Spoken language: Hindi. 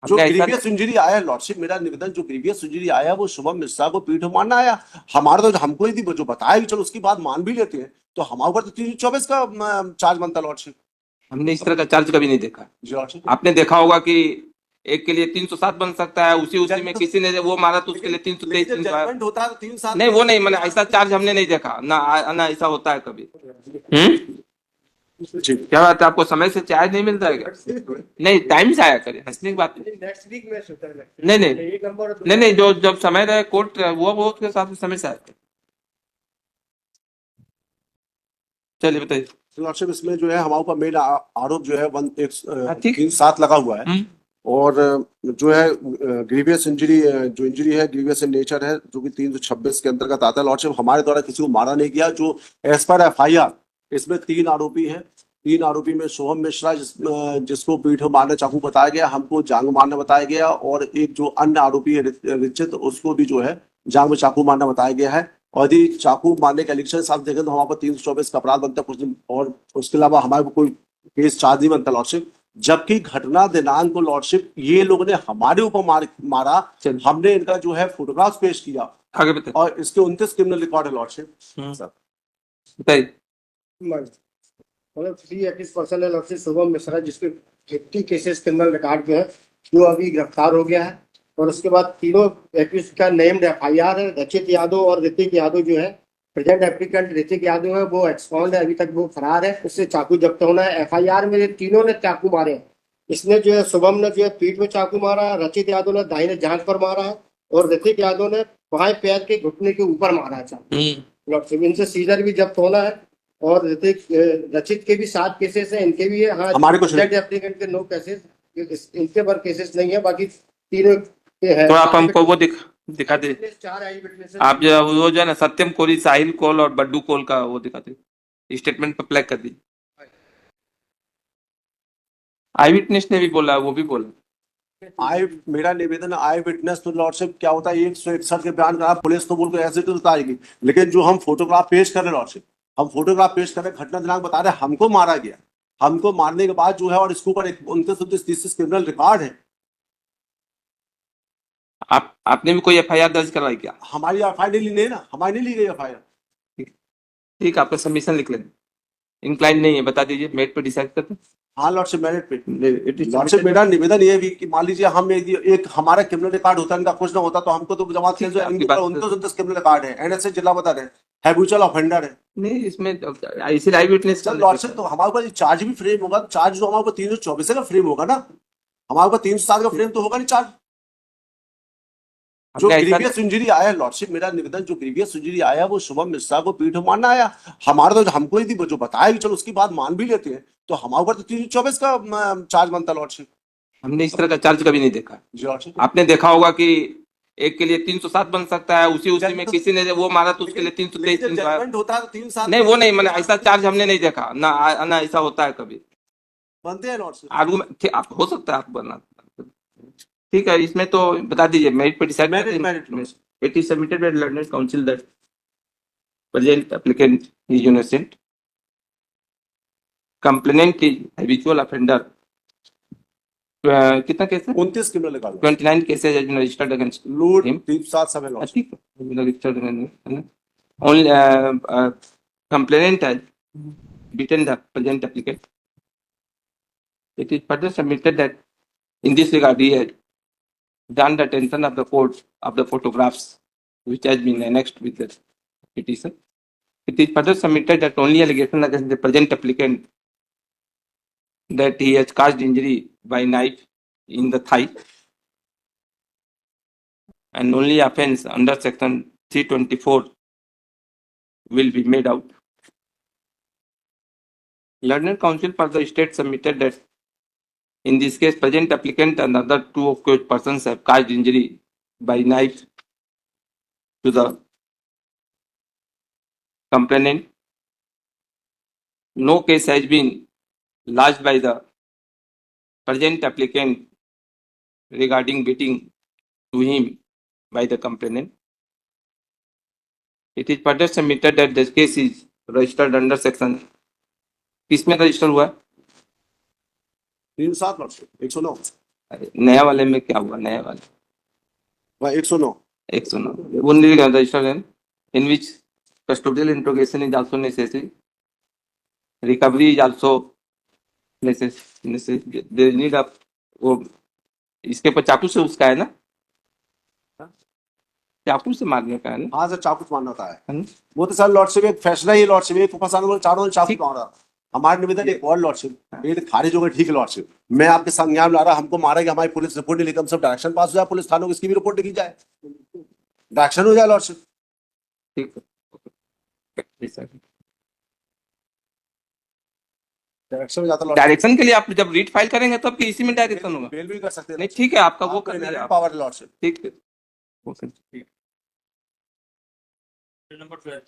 जो हमने ऐसा ग्रीवियस इंजरी आया है लॉर्डशिप, मेरा निवेदन, जो ग्रीवियस इंजरी आया वो शुभम मिश्रा को पीठ मारना आया। हमारा तो हमको ही थी, जो बताया कि चलो उसकी बात मान भी लेते हैं, तो हमारे ऊपर तो 324 का चार्ज बनता लॉर्डशिप। हमने इस तरह का चार्ज कभी नहीं देखा। जी लॉर्डशिप। आपने देखा होगा कि एक के लिए 307 बन सकता है, उसी में किसी ने वो मारा तो उसके लिए 323 लेकिन जब जजमेंट होता है तो 3 साल नहीं, वो नहीं, मैंने ऐसा चार्ज हमने नहीं देखा ना ऐसा होता है कभी। जी। क्या बात है, आपको समय से चार्ज नहीं मिलता है क्या? नहीं, टाइम से आया करें, हंसने की बात नहीं। नेक्स्ट वीक मैच होता है। नहीं नहीं एक नंबर और नहीं नहीं, जो जब समय रहे कोर्ट वो उसके साथ समय से आया करें। चलिए बताइए। लॉर्डशिप, इसमें जो है हमारे ऊपर मेन आरोप जो है ठीक। 307 लगा हुआ है। और जो है ग्रीवियस इंजरी, जो इंजरी है ग्रीवियस इन नेचर है, जो कि 326 के अंतर्गत आता है। लॉर्डशिप, हमारे द्वारा किसी को मारा नहीं गया। जो एज पर एफआईआर, इसमें 3 आरोपी हैं। 3 आरोपी में शुभम मिश्रा, जिसको पीठ मारने चाकू बताया गया, हमको जांग मारने बताया गया, और एक जो अन्य आरोपी है रिचित, उसको भी जो है जांग में चाकू मारना बताया गया है। और यदि चाकू मारने के एलिगेशन साथ देखें तो हमारे पर 324 का अपराध बनता है कुछ दिन, और उसके अलावा हमारे को कोई केस चार्ज नहीं बनता लॉर्डशिप। जबकि घटना दिनांक को लॉर्डशिप ये लोग ने हमारे ऊपर मारा। हमने इनका जो है फोटोग्राफ पेश किया, आगे बताइए। और इसके 29 क्रिमिनल रिकॉर्ड है लॉर्डशिप। बताइए। मतलब 3 एक्टिव पर्सन है लॉर्डशिप शुभम मिश्रा, जिसके 50 केसेस क्रिमिनल रिकॉर्ड पे है, जो अभी गिरफ्तार हो गया है। और उसके बाद तीनों एक्यूज का नेम्ड एफआईआर है। रचित यादव और ऋतिक यादव जो है, प्रेजेंट एप्लीकेंट ऋतिक यादव है, वो एक्सपॉन्ड है, अभी तक वो फरार है, उससे चाकू जब्त होना है। एफआईआर में ये तीनों ने चाकू मारे हैं। इसने जो है, शुभम ने जो है पीठ में चाकू मारा, रचित यादव ने दाहिने जांघ पर मारा है, और ऋतिक यादव ने बाएं पैर के घुटने के ऊपर मारा है चाकू। इनसे सीजर भी जब्त होना है। और रचित के भी 7 केसेस है, इनके भी है। हाँ, हमारे को एप्लीकेंट के 9 केसेस, इनके पर केसेस नहीं है, बाकी तीनों के है। तो आप हमको वो दिखा दे। 4 आई विटनेसेस। आप जो वो जो है ना, सत्यम कोहली, साहिल कोल और बड्डू कोल का वो दिखा दे, स्टेटमेंट पर प्ले कर दी। आई विटनेस ने भी बोला, वो भी बोला। मेरा निवेदन, आई विटनेस तो लॉर्डशिप क्या होता है, 161 के बयान करा, पुलिस तो बोल के ऐसे तो बताएगी, लेकिन जो हम फोटोग्राफ पेश कर रहे लॉर्डशिप, हम फोटोग्राफ पेश कर रहे, घटना दिनांक बता रहे, हमको मारा गया। हमको मारने के बाद जो है, और इसके ऊपर 29-30 क्रिमिनल रिकॉर्ड है। आपने भी कोई एफआईआर दर्ज करवाई क्या? हमारी एफआईआर नहीं ली ना, हमारी नहीं ली गई एफआईआर। ठीक, आपका सबमिशन लिख लें। इंक्लाइन नहीं है, बता दीजिए, मेरिट पे डिसाइड करते हैं। हाँ लॉर्डशिप, मेरिट पे। लॉर्डशिप, मेरा निवेदन ये भी कि मान लीजिए हम एक हमारा क्रिमिनल रिकॉर्ड होता है, इनका कुछ ना होता, तो हमको तो जमात ठीक है, आपकी बात 29 क्रिमिनल रिकॉर्ड है, एनएसए जिला बता रहे, हैबिचुअल ऑफेंडर है। नहीं, इसमें इसी आई विटनेस चल लॉर्डशिप, तो हमारे ऊपर चार्ज भी फ्रेम होगा, चार्ज जो हमारे ऊपर 324 का फ्रेम होगा ना, हमारे ऊपर 307 का फ्रेम तो होगा नहीं चार्ज। जो ग्रीवियस इंजरी आया है लॉर्डशिप, मेरा निवेदन, जो ग्रीवियस इंजरी आया वो शुभम मिश्रा को पीठ मारना आया। हमारा तो हमको ही थी, जो बताया कि चलो उसकी बात मान भी लेते हैं, तो हमारे ऊपर तो 324 का चार्ज बनता लॉर्डशिप। हमने इस तरह का चार्ज कभी नहीं देखा। जी लॉर्डशिप। आपने देखा होगा कि एक के लिए 307 बन सकता है, उसी में किसी ने वो मारा तो उसके लिए 323 जजमेंट होता है तो 3 साल नहीं, वो नहीं, मैंने ऐसा चार्ज हमने नहीं देखा ना ऐसा होता है कभी। बनते हैं लॉर्डशिप। आर्गूमेंट आप हो सकता है, आप बनना। ठीक है, इसमें तो बता दीजिए, मेरिट पे डिसाइड करते हैं। Merit it is submitted by learner counsel that present applicant is innocent, complainant is habitual offender. कितना केस है? 29 criminal record, 29 cases has been registered against लूट, हिम। 307 सब है लॉर्डशिप। ठीक है, registered only complainant has beaten the present applicant. It is further submitted that in this regard he has done the attention of the court of the photographs which has been annexed with the petition. It is further submitted that only allegation against the present applicant that he has caused injury by knife in the thigh and only offense under section 324 will be made out. Learned counsel for the state submitted that in this case, present applicant and other 2 accused persons have caused injury by knife to the complainant. No case has been lodged by the present applicant regarding beating to him by the complainant. It is further submitted that this case is registered under section. किसमें रजिस्टर हुआ है? 307 लॉर्डशिप 109। नया वाले में क्या हुआ? नया वाले वह 109 109 only registered in which custodial interrogation is also necessary, recovery is also necessary. There is need of वो इसके ऊपर चाकू से उसका है ना, चाकू से मारने का है ना। हाँ सर, चाकू से मारना होता है। है ना? वो तो सर लॉर्डशिप एक फैसला ही लॉर्डशिप, एक फंसाने वाले चारों ने चाकू मारा। हमारे निवेदन एक और लॉर्डशिप, ये तो खारिज हो गई, ठीक है लॉर्डशिप, मैं आपके संज्ञान में ला रहा, हमको मारेगा, हमारी पुलिस रिपोर्ट नहीं लिखी, हम सब डायरेक्शन पास हो जाए पुलिस थानों को, इसकी भी रिपोर्ट लिखी जाए, डायरेक्शन हो जाए लॉर्डशिप। ठीक है, जी सर। डायरेक्शन हो जाता लॉर्डशिप, डायरेक्शन के लिए आप जब रीट फाइल करेंगे तो आपकी इसी में डायरेक्शन होगा। बेल भी कर सकते हैं। नहीं ठीक है, आपका वो कर लीजिए आप। Power lordship. ठीक है, वो कर। नंबर 12